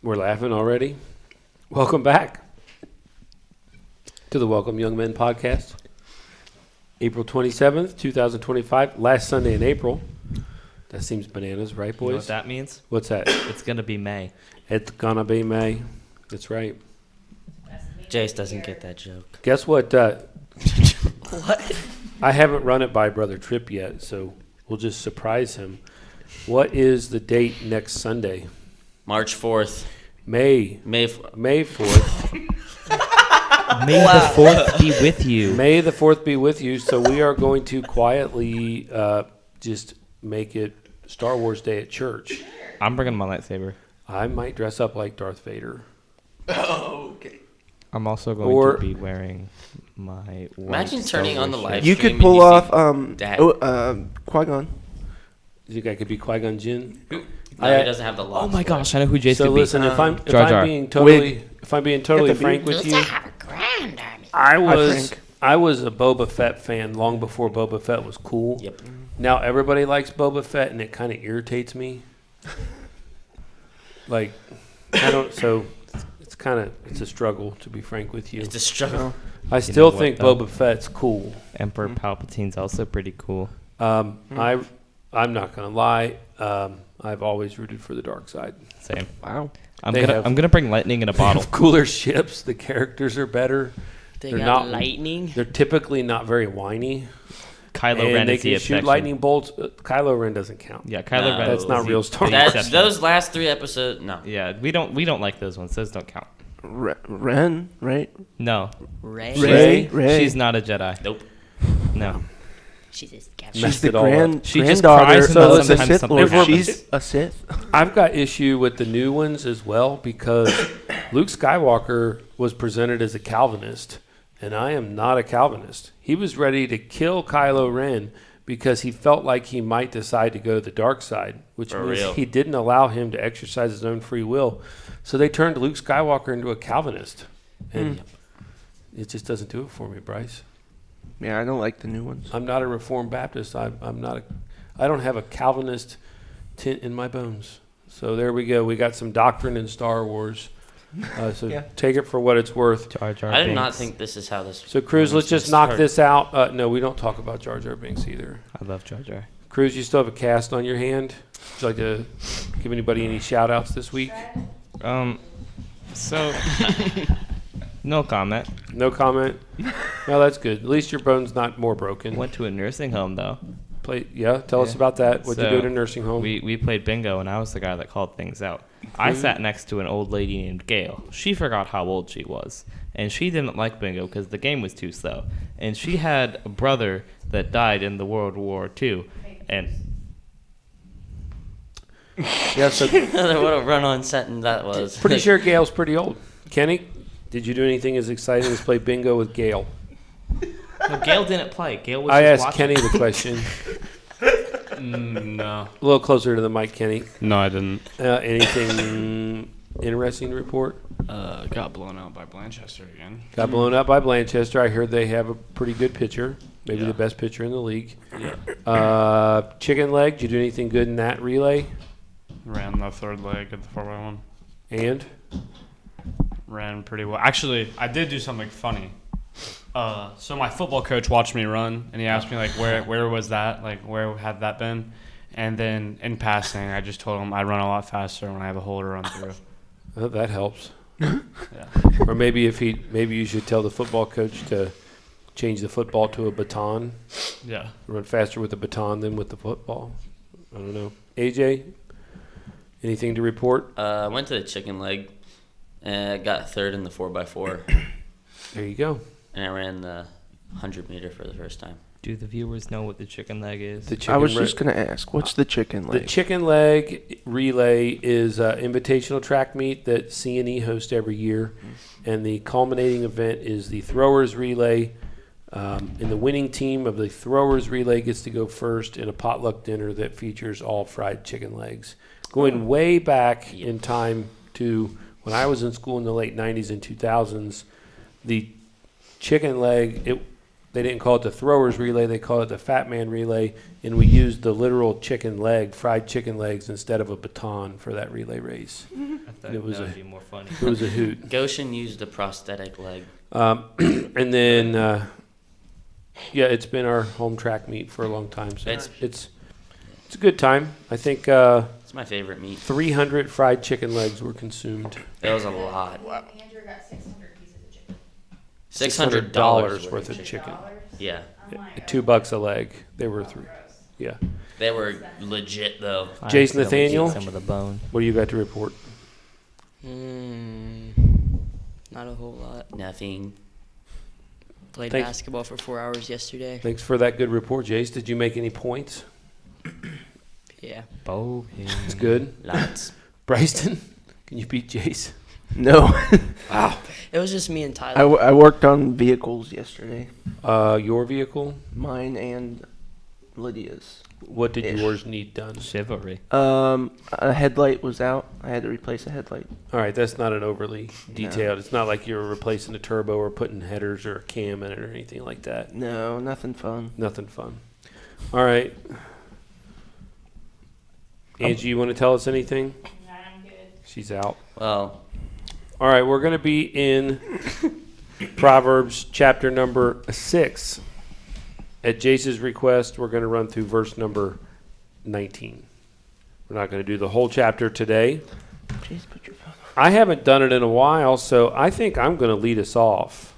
We're laughing already. Welcome back to the Welcome Young Men podcast. April 27th, 2025, last Sunday in April. That seems bananas, right, boys? You know what that means? What's that? It's going to be May. It's gonna be May. That's right. Jace doesn't get that joke. Guess what? What? I haven't run it by Brother Tripp yet, so we'll just surprise him. What is the date next Sunday? March 4th. May 4th. May the 4th be with you. May the 4th be with you. So we are going to quietly just make it Star Wars Day at church. I'm bringing my lightsaber. I might dress up like Darth Vader. Oh, okay. I'm also going to be wearing my white Imagine turning Star on the Wars live shirt. You stream could pull and off Dad. Qui-Gon. You think I could be Qui-Gon Jinn? No, I- he doesn't have the lock. Oh my gosh, I know who Jace So could be. listen, if I'm Jar Jar. being totally Wig. frank with you, Hi, I Frank. was a Boba Fett fan long before Boba Fett was cool. Yep. Now everybody likes Boba Fett, and it kind of irritates me. Like, I don't. So it's a struggle, to be frank with you. It's a struggle. I still know what, think though? Boba Fett's cool. Emperor Palpatine's also pretty cool. I'm not gonna lie. I've always rooted for the dark side. Same. Wow. I'm They have- gonna bring lightning in a They bottle. have cooler ships. The characters are better. They They're got not- lightning. They're typically not very whiny. Kylo and Ren they is the can shoot exception. lightning bolts. Kylo Ren doesn't count. Yeah, Kylo No. Ren. That's is not the- real Star the Wars. That's, exception. those last 3 episodes, no. Yeah, we don't like those ones. Those don't count. Ren, right? No, Ray. Ray. she's not a Jedi. Nope. No. She's a scavenger. She's Messed the it all up. She just granddaughter cries of about the sometimes Sith something Lord. happens. She's a Sith. I've got issue with the new ones as well because Luke Skywalker was presented as a Calvinist, and I am not a Calvinist. He was ready to kill Kylo Ren because he felt like he might decide to go the dark side, which For means real. he didn't allow him to exercise his own free will. So they turned Luke Skywalker into a Calvinist, and it just doesn't do it for me, Bryce. Yeah, I don't like the new ones. I'm not a Reformed Baptist. I don't have a Calvinist tint in my bones. So there we go. We got some doctrine in Star Wars. So Yeah. take it for what it's worth. Jar Jar I did not Binks. think this is how this. So Cruz, let's just this knock started. this out. No, we don't talk about Jar Jar Binks either. I love Jar Jar. Cruz, you still have a cast on your hand. Would you like to give anybody any shout outs this week? So no comment. No comment. No, that's good. At least your bone's not more broken. Went to a nursing home though. Tell us Yeah. about that. What you So, do at a nursing home? We played bingo, and I was the guy that called things out. I sat next to an old lady named Gail. She forgot how old she was, and she didn't like bingo because the game was too slow. And she had a brother that died in the World War II, and Yeah, so What a run-on sentence that was. pretty sure Gail's pretty old. Kenny, did you do anything as exciting as play bingo with Gail? no, Gail didn't play. Gail was I just asked watching. Kenny the question. No. A little closer to the mic, Kenny. No, I didn't. Anything interesting to report? Got blown out by Blanchester again. Got blown up by Blanchester. I heard they have a pretty good pitcher, maybe Yeah. the best pitcher in the league. Chicken leg, did you do anything good in that relay? Ran the third leg at the 4x1. And Ran pretty well. Actually, I did do something funny. So my football coach watched me run, and he asked me, like, where was that? Like, where had that been? And then in passing, I just told him I run a lot faster when I have a hole to run through. oh, that helps. Yeah. Or maybe maybe you should tell the football coach to change the football to a baton. Yeah. Run faster with the baton than with the football. I don't know. AJ, anything to report? I went to the chicken leg, and got third in the 4x4, There you go. and I ran the 100-meter for the first time. Do the viewers know what the chicken leg is? The chicken I was re- just going to ask, what's the chicken The leg? chicken leg relay is an invitational track meet that C&E hosts every year, and the culminating event is the throwers relay. And the winning team of the throwers relay gets to go first in a potluck dinner that features all fried chicken legs. Going way back in time to when I was in school in the late 90s and 2000s, the chicken leg, they didn't call it the throwers relay, they called it the fat man relay, and we used the literal fried chicken legs instead of a baton for that relay race. I thought It was that a- would be more funny. It was a hoot. Goshen used a prosthetic leg. And then, yeah, it's been our home track meet for a long time, so it's a good time. I think It's my favorite meat. 300 fried chicken legs were consumed. That was a lot. Andrew got 600 pieces of chicken. $600 worth of chicken. Yeah, $2 a leg. They were through. Yeah. they were legit though. Jason I accidentally ate Nathaniel? some of the bone. What do you got to report? Not a whole lot. Nothing. Played Thanks. basketball for 4 hours yesterday. Thanks for that good report, Jace. Did you make any points? Yeah. It's good. Lots. Bryson, can you beat Jace? No. It was just me and Tyler. I worked on vehicles yesterday. Your vehicle? Mine and Lydia's. What did Ish. yours need done? Chivalry. A headlight was out. I had to replace a headlight. All right, that's not an overly detailed. It's not like you're replacing a turbo or putting headers or a cam in it or anything like that. No, nothing fun. Nothing fun. All right. Angie, you want to tell us anything? I'm good. She's out. Well, All right, we're going to be in Proverbs chapter number 6. At Jace's request, we're going to run through verse number 19. We're not going to do the whole chapter today. Jeez, put your phone. I haven't done it in a while, so I think I'm going to lead us off.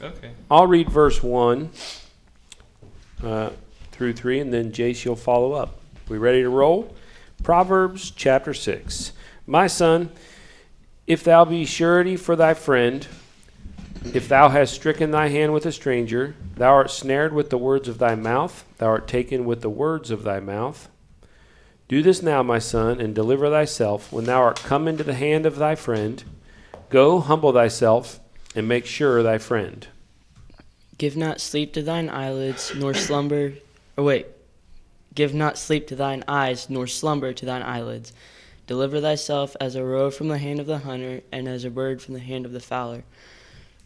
Okay. I'll read verse 1 through 3, and then Jace, you'll follow up. We ready to roll? Proverbs chapter 6. My son, if thou be surety for thy friend, if thou hast stricken thy hand with a stranger, thou art snared with the words of thy mouth, thou art taken with the words of thy mouth. Do this now, my son, and deliver thyself when thou art come into the hand of thy friend. Go, humble thyself, and make sure thy friend. Give not sleep to thine eyelids, nor slumber. Or wait. Give not sleep to thine eyes, nor slumber to thine eyelids. Deliver thyself as a roe from the hand of the hunter, and as a bird from the hand of the fowler.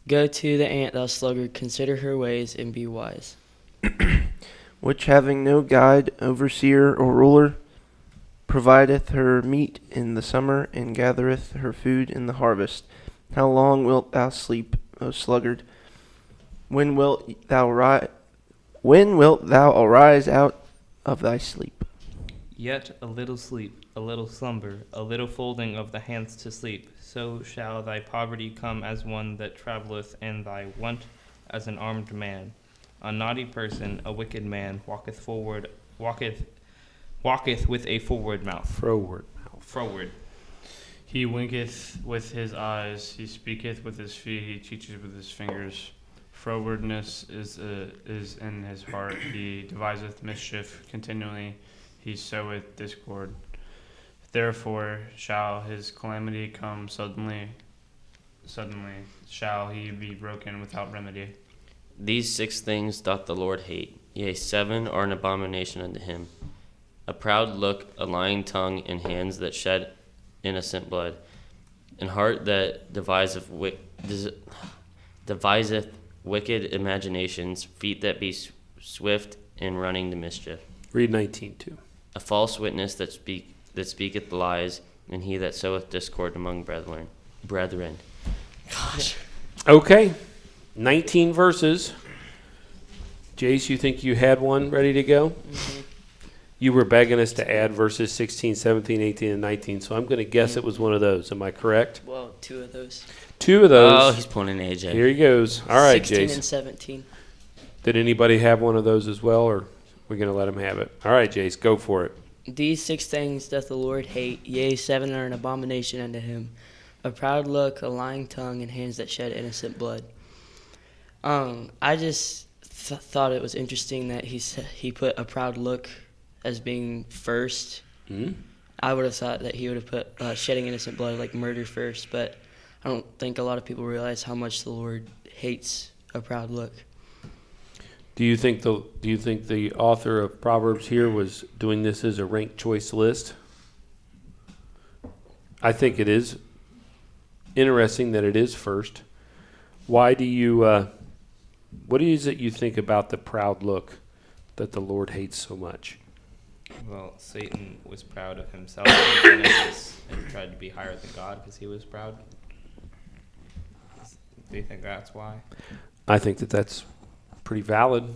Go to the ant, thou sluggard, consider her ways, and be wise. Which having no guide, overseer, or ruler, provideth her meat in the summer, and gathereth her food in the harvest. How long wilt thou sleep, O sluggard? When wilt thou arise out of thy sleep? Yet a little sleep, a little slumber, a little folding of the hands to sleep. So shall thy poverty come as one that travelleth, and thy want as an armed man. A naughty person, a wicked man, walketh with a forward mouth. Froward. He winketh with his eyes, he speaketh with his feet, he teacheth with his fingers. Frowardness is in his heart. He deviseth mischief continually. He soweth discord. Therefore shall his calamity come suddenly shall he be broken without remedy. these 6 things doth the Lord hate. Yea, 7 are an abomination unto him. A proud look, a lying tongue, and hands that shed innocent blood, and heart that deviseth wicked imaginations, feet that be swift in running to mischief. Read 19 too. A false witness that speaketh lies, and he that soweth discord among brethren. Gosh. Okay, 19 verses. Jace, you think you had one ready to go? Mhm. You were begging us to add verses 16, 17, 18, and 19, so I'm going to guess it was one of those. Am I correct? Well, 2 of those. 2 of Oh, those. he's pointing at AJ. Here he goes. All right, 16 Jace. and 17. Did anybody have one of those as well, or we're going to let him have it? All right, Jace, go for it. These 6 things doth the Lord hate, yea, 7 are an abomination unto him. A proud look, a lying tongue, and hands that shed innocent blood. I just thought it was interesting that he put a proud look as being first. Hmm? I would have thought that he would have put shedding innocent blood, like murder, first, but I don't think a lot of people realize how much the Lord hates a proud look. Do you think the author of Proverbs here was doing this as a ranked choice list? I think it is interesting that it is first. Why do you What is it you think about the proud look that the Lord hates so much? Well, Satan was proud of himself in Genesis and tried to be higher than God because he was proud. Do you think that's why? I think that that's pretty valid.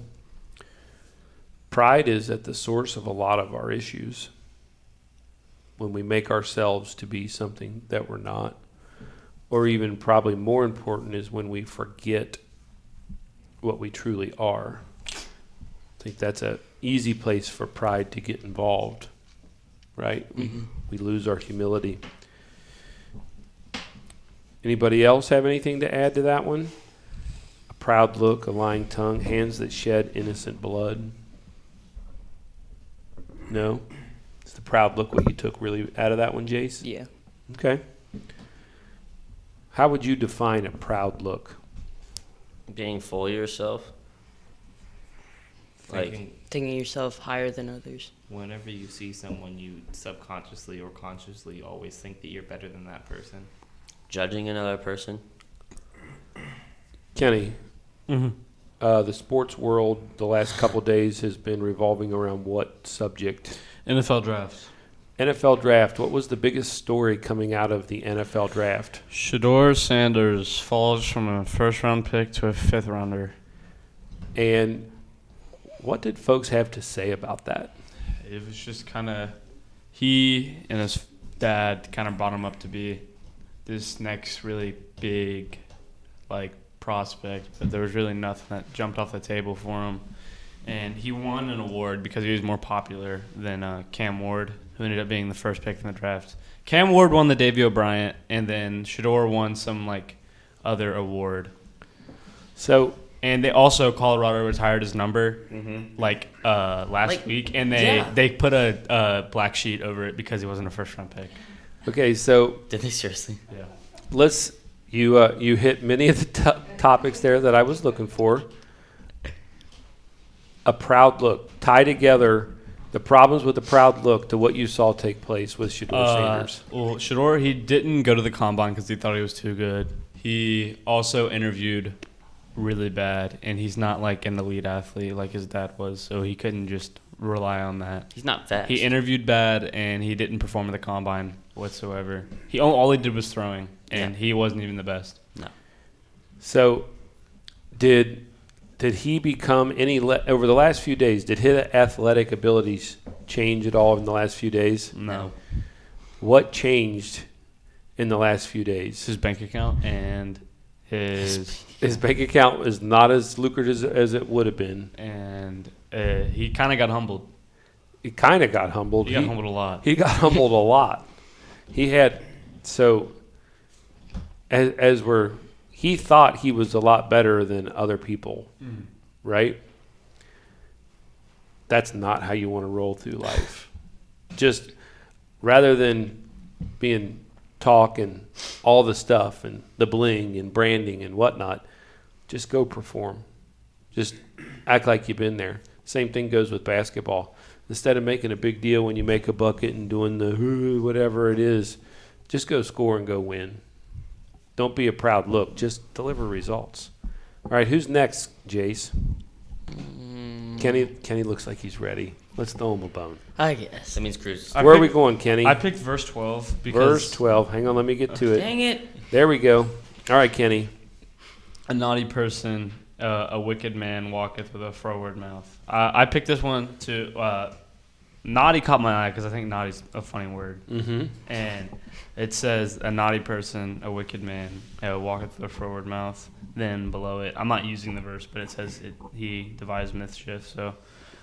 Pride is at the source of a lot of our issues. When we make ourselves to be something that we're not, or even probably more important is when we forget what we truly are. I think that's an easy place for pride to get involved, right? We lose our humility. Anybody else have anything to add to that one? A proud look, a lying tongue, hands that shed innocent blood. No? Is the proud look what you took really out of that one, Jace? Yeah. Okay. How would you define a proud look? Being full of yourself. Like, Thinking Thinking yourself higher than others. whenever you see someone, you subconsciously or consciously always think that you're better than that person. judging another person. Kenny, the sports world the last couple days has been revolving around what subject? NFL drafts. NFL draft. What was the biggest story coming out of the NFL draft? Shador Sanders falls from a first-round pick to a fifth-rounder. And what did folks have to say about that? It was just kind of he and his dad kind of brought him up to be this next really big, like, prospect, but there was really nothing that jumped off the table for him. And he won an award because he was more popular than Cam Ward, who ended up being the first pick in the draft. Cam Ward won the Davey O'Brien, and then Shador won some, like, other award. So, And they also, Colorado retired his number, last week, and they put a black sheet over it because he wasn't a first-round pick. okay, so Did they seriously? Yeah. you hit many of the topics there that I was looking for. A proud look. Tie together the problems with the proud look to what you saw take place with Shador Sanders. Well, Shador, he didn't go to the combine because he thought he was too good. He also interviewed really bad, and he's not like an elite athlete like his dad was, so he couldn't just rely on that. He's not fast. He interviewed bad, and he didn't perform at the combine whatsoever. All he did was throwing, and he wasn't even the best. No. So, did he become over the last few days? Did his athletic abilities change at all in the last few days? No. What changed in the last few days? His bank account and His bank account is not as lucrative as it would have been. and he kind of got humbled. He kind of got humbled. He got humbled a lot. He got humbled a lot. He had he thought he was a lot better than other people, right? That's not how you want to roll through life. Just rather than being talk and all the stuff and the bling and branding and whatnot, just go perform. Just act like you've been there. Same thing goes with basketball. Instead of making a big deal when you make a bucket and doing the whatever it is, just go score and go win. Don't be a proud look. Just deliver results. All right, who's next, Jace? Kenny looks like he's ready. Let's throw him a bone. I guess. That means Cruz. Where are we going, Kenny? I picked verse 12 because Verse 12. Hang on, let me get to it. Dang it. There we go. All right, Kenny. a naughty person, a wicked man walketh with a froward mouth. I picked this one to naughty caught my eye because I think naughty's a funny word. Mm-hmm. And it says a naughty person, a wicked man, walketh with a froward mouth. Then below it, I'm not using the verse, but it says he devised mischief. So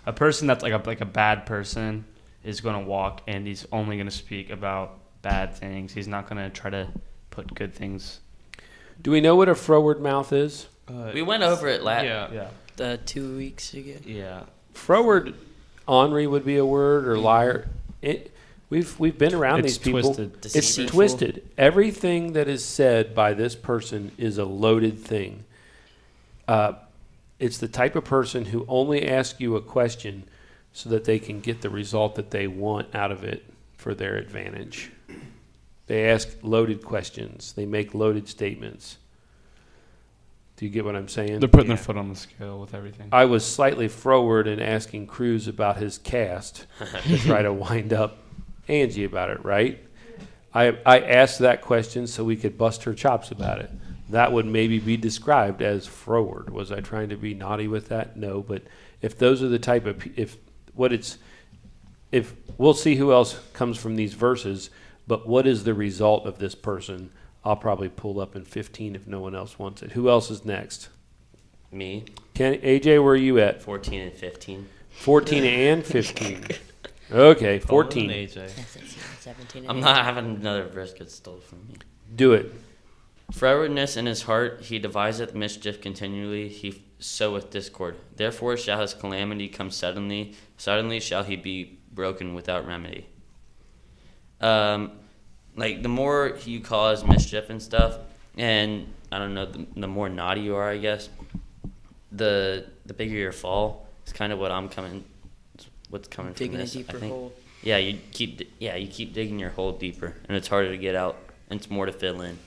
a person that's like a bad person is going to walk, and he's only going to speak about bad things. He's not going to try to put good things. Do we know what a froward mouth is? We went over it last. Yeah. 2 weeks ago. Yeah. Froward, ornery would be a word, or liar. We've been around It's these people. twisted. It's Deceitful. twisted. Everything that is said by this person is a loaded thing. It's the type of person who only asks you a question so that they can get the result that they want out of it for their advantage. They ask loaded questions. They make loaded statements. Do you get what I'm saying? They're putting their foot on the scale with everything. I was slightly froward in asking Cruz about his cast to try to wind up Angie about it, right? I asked that question so we could bust her chops about it. That would maybe be described as froward. Was I trying to be naughty with that? No, but if those are the type of if we'll see who else comes from these verses, but what is the result of this person? I'll probably pull up in 15 if no one else wants it. Who else is next? Me, AJ, where are you at? 14 and 15. 14 and 15. Okay, Older than 14. AJ. 17 I'm not having another verse get stolen from me. Do it. Frowardness in his heart, he deviseth mischief continually, he soweth discord. Therefore shall his calamity come suddenly, suddenly shall he be broken without remedy. Like, the more you cause mischief and stuff, and, I don't know, the more naughty you are, I guess, the bigger your fall. It's kind of what's coming digging from a this, deeper I think. hole. Yeah, you keep digging your hole deeper, and it's harder to get out, and it's more to fill in.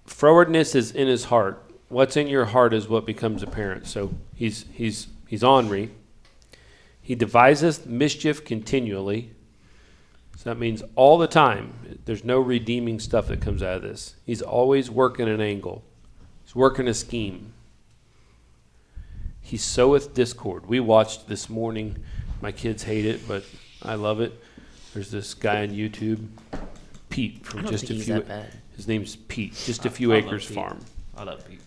Frowardness is in his heart. What's in your heart is what becomes apparent. So he's ornery. He deviseth mischief continually. So that means all the time. There's no redeeming stuff that comes out of this. He's always working an angle. He's working a scheme. He soweth discord. We watched this morning. My kids hate it, but I love it. There's this guy on YouTube, Pete, I from don't just think a he's few. that bad. His name's Pete. Just a few I love acres Pete. farm. I love Pete.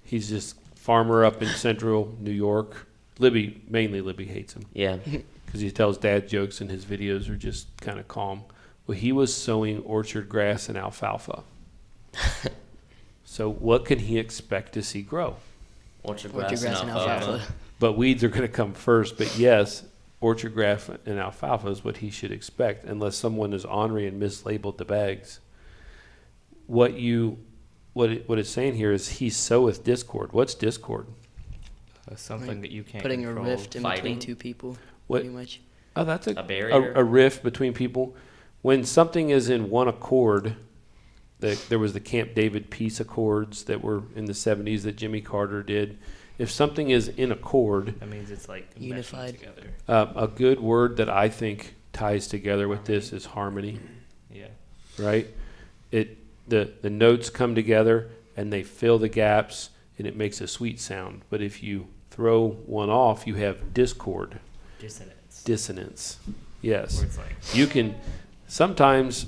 He's just farmer up in central New York. Mainly Libby hates him Yeah. because he tells dad jokes and his videos are just kind of calm. Well, he was sowing orchard grass and alfalfa. So what can he expect to see grow? Orchard Orchard grass and alfalfa. But weeds are going to come first. But yes, orchard grass and alfalfa is what he should expect, unless someone is ornery and mislabeled the bags. What it's saying here is he soweth discord. What's discord? Something Like that you can't Putting control. a rift in Fighting. between two people, What? pretty much. Oh, that's A barrier. a rift between people. When something is in one accord, there was the Camp David peace accords that were in the 70s that Jimmy Carter did. If something is in accord, That means it's like meshing Unified. together. a good word that I think ties together with this is harmony, Yeah. right? The notes come together and they fill the gaps and it makes a sweet sound. But if you throw one off, you have discord, dissonance. Yes. Where it's like, You can sometimes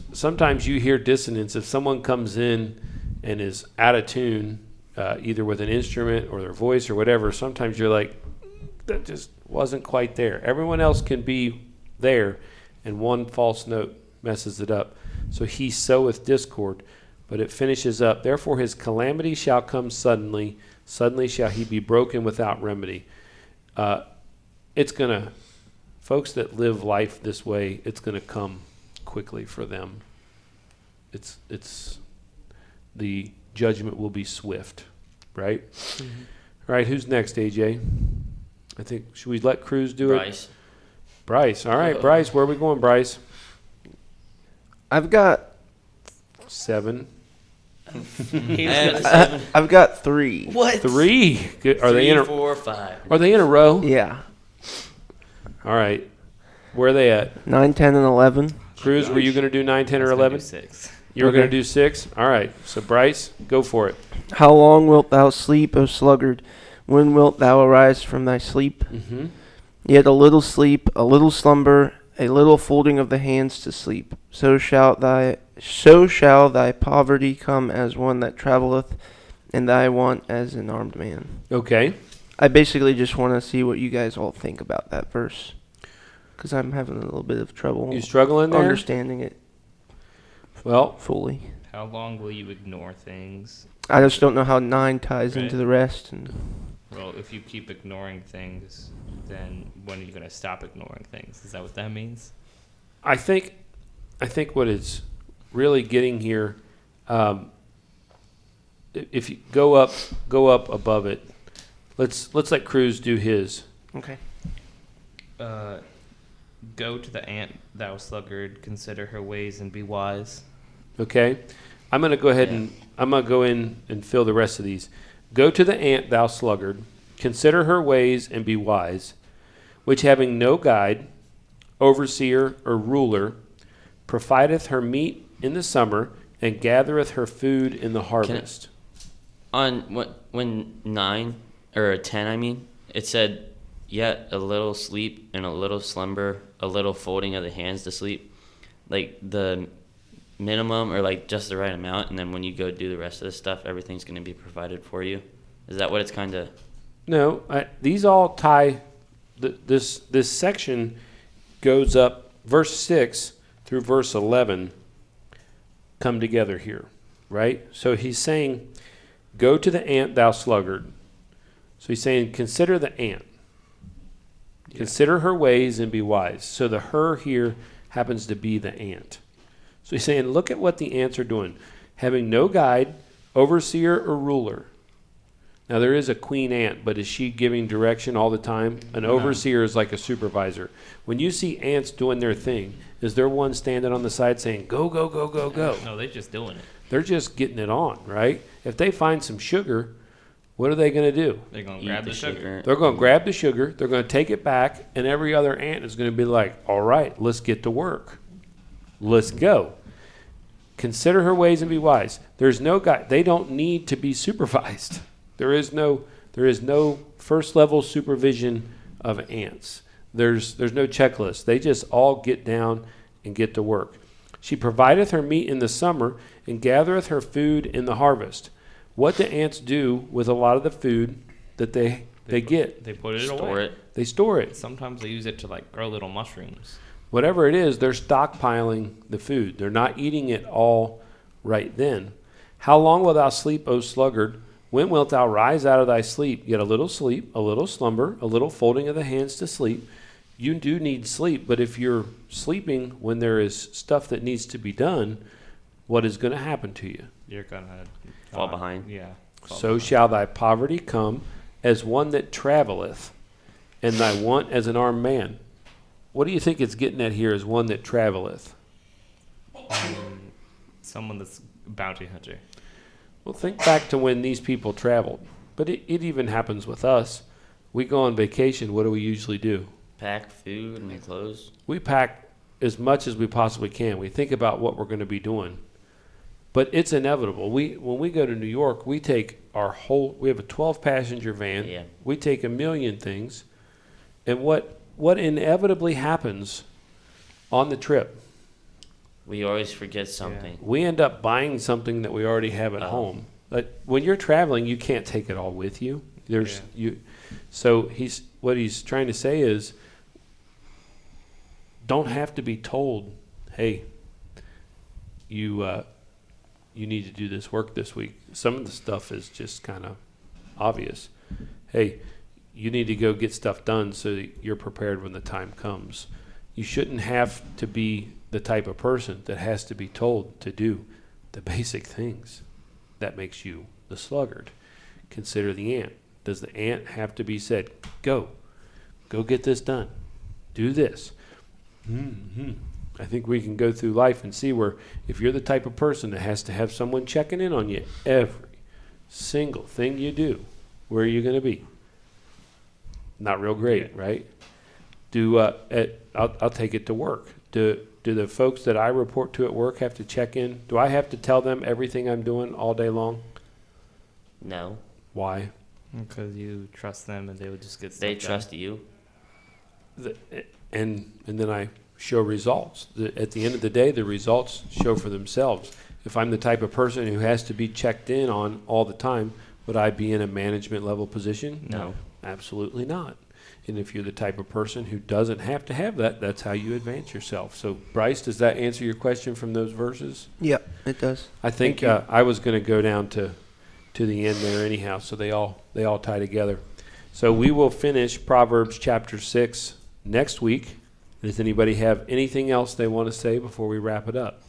you hear dissonance if someone comes in and is out of tune, either with an instrument or their voice or whatever. Sometimes you're like, that just wasn't quite there. Everyone else can be there, and one false note messes it up. So he soweth discord, but it finishes up. Therefore his calamity shall come suddenly. Suddenly shall he be broken without remedy. It's gonna, folks that live life this way, it's gonna come quickly for them. It's the judgment will be swift, right? All right, who's next, AJ? I think, should we let Cruz do it? Bryce. Bryce. All right, Bryce. Where are we going, Bryce? I've got 7. I've got 3. What? 3. Good. Are they in 4, 5. Are they in a row? Yeah. All right. Where are they at? 9, 10, and 11. Cruz, were you going to do 9, 10, or I was gonna do 11? 6. You were going Okay. to do 6? All right. So, Bryce, go for it. How long wilt thou sleep, O sluggard? When wilt thou arise from thy sleep? Mm-hmm. Yet a little sleep, a little slumber, a little folding of the hands to sleep. So shall thy poverty come as one that travelleth, and thy want as an armed man. Okay. I basically just want to see what you guys all think about that verse, because I'm having a little bit of trouble You struggling there? understanding it Well, fully. How long will you ignore things? I just don't know how 9 ties Right. into the rest. And Well, if you keep ignoring things, then when are you going to stop ignoring things? Is that what that means? I think what it's really getting here, if you go up above it. Let's let Cruz do his. okay. Go to the ant, thou sluggard, consider her ways and be wise. Okay. I'm going to go ahead Yeah. and I'm going to go in and fill the rest of these. Go to the ant, thou sluggard, consider her ways and be wise, which having no guide, overseer, or ruler, provideth her meat in the summer and gathereth her food in the harvest. When 9 or 10, I mean, it said, yet a little sleep and a little slumber, a little folding of the hands to sleep, like the minimum or like just the right amount, and then when you go do the rest of this stuff, everything's going to be provided for you. Is that what it's kind of? No, these all tie. This section goes up, verse 6 through verse 11 come together here, right? So he's saying, go to the ant, thou sluggard. So he's saying, consider the ant. Consider her ways and be wise. So the her here happens to be the ant. So he's saying, look at what the ants are doing. Having no guide, overseer, or ruler. Now, there is a queen ant, but is she giving direction all the time? An overseer is like a supervisor. When you see ants doing their thing, is there one standing on the side saying, go, go, go, go, go? No, they're just doing it. They're just getting it on, right? If they find some sugar, what are they going to do? They're going to Eat grab the the sugar. sugar. They're going to grab the sugar, they're going to take it back, and every other ant is going to be like, all right, let's get to work. Let's go. Consider her ways and be wise. There's no guy. They don't need to be supervised. There is no first level supervision of ants. There's no checklist. They just all get down and get to work. She provideth her meat in the summer and gathereth her food in the harvest. What do ants do with a lot of the food that they get? They put it Store away. it. They store it. Sometimes they use it to like grow little mushrooms. Whatever it is, they're stockpiling the food. They're not eating it all right then. How long wilt thou sleep, O sluggard? When wilt thou rise out of thy sleep? Yet a little sleep, a little slumber, a little folding of the hands to sleep. You do need sleep, but if you're sleeping when there is stuff that needs to be done, what is going to happen to you? You're going to Fall behind. Yeah. So shall thy poverty come as one that traveleth, and thy want as an armed man. What do you think it's getting at here as one that traveleth? Someone that's a bounty hunter. Well, think back to when these people traveled. But it even happens with us. We go on vacation, what do we usually do? Pack food and clothes. We pack as much as we possibly can. We think about what we're going to be doing. But it's inevitable. When we go to New York, we take we have a 12-passenger van. Yeah. We take a million things. And what inevitably happens on the trip? We always forget something. We end up buying something that we already have at home. But when you're traveling, you can't take it all with you. So what he's trying to say is, don't have to be told, hey, you need to do this work this week. Some of the stuff is just kind of obvious. Hey, you need to go get stuff done so that you're prepared when the time comes. You shouldn't have to be the type of person that has to be told to do the basic things. That makes you the sluggard. Consider the ant. Does the ant have to be said, go get this done, do this? I think we can go through life and see where if you're the type of person that has to have someone checking in on you every single thing you do, where are you going to be? Not real great, right? I'll take it to work. Do the folks that I report to at work have to check in? Do I have to tell them everything I'm doing all day long? No. Why? Because you trust them and they would just get stuff They done. trust you. And then I show results. At the end of the day, the results show for themselves. If I'm the type of person who has to be checked in on all the time, would I be in a management level position? No. Absolutely not. And if you're the type of person who doesn't have to have that, that's how you advance yourself. So, Bryce, does that answer your question from those verses? Yep, it does. I think Thank you. I was going to go down to the end there anyhow, so they all tie together. So we will finish Proverbs chapter 6 next week. Does anybody have anything else they want to say before we wrap it up?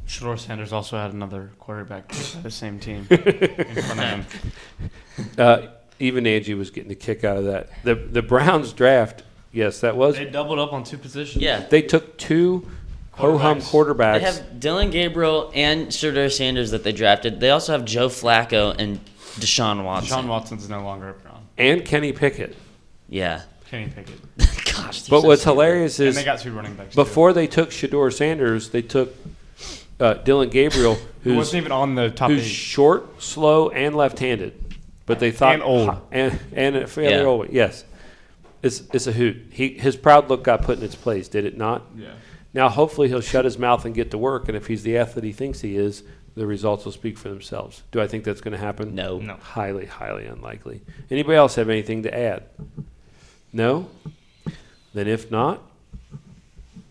Shador Sanders also had another quarterback for the same team in front of him. Even Angie was getting a kick out of that. The Browns draft, yes, that was. They doubled up on two positions. Yeah. They took two ho-hum quarterbacks. They have Dylan Gabriel and Shedeur Sanders that they drafted. They also have Joe Flacco and Deshaun Watson. Deshaun Watson's no longer a Brown. and Kenny Pickett. Yeah. Kenny Pickett. Gosh. But so what's stupid. hilarious And is they got 2 running backs. before they took Shedeur Sanders, they took Dylan Gabriel, who who's wasn't even on the top who's 8. short, slow, and left-handed. But they thought And old. and a fairly Yeah. old. Yes, it's a hoot. His proud look got put in its place, did it not? Yeah. Now hopefully he'll shut his mouth and get to work, and if he's the athlete he thinks he is, the results will speak for themselves. Do I think that's going to happen? No. No. Highly, highly unlikely. Anybody else have anything to add? No? Then if not,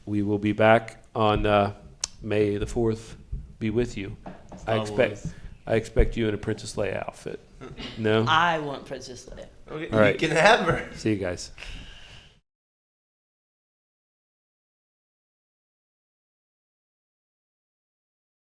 we will be back on May the 4th. Be with you. I expect you in a Princess Leia outfit. No? I want Princess Leia. Okay, All right. you can have her. See you guys.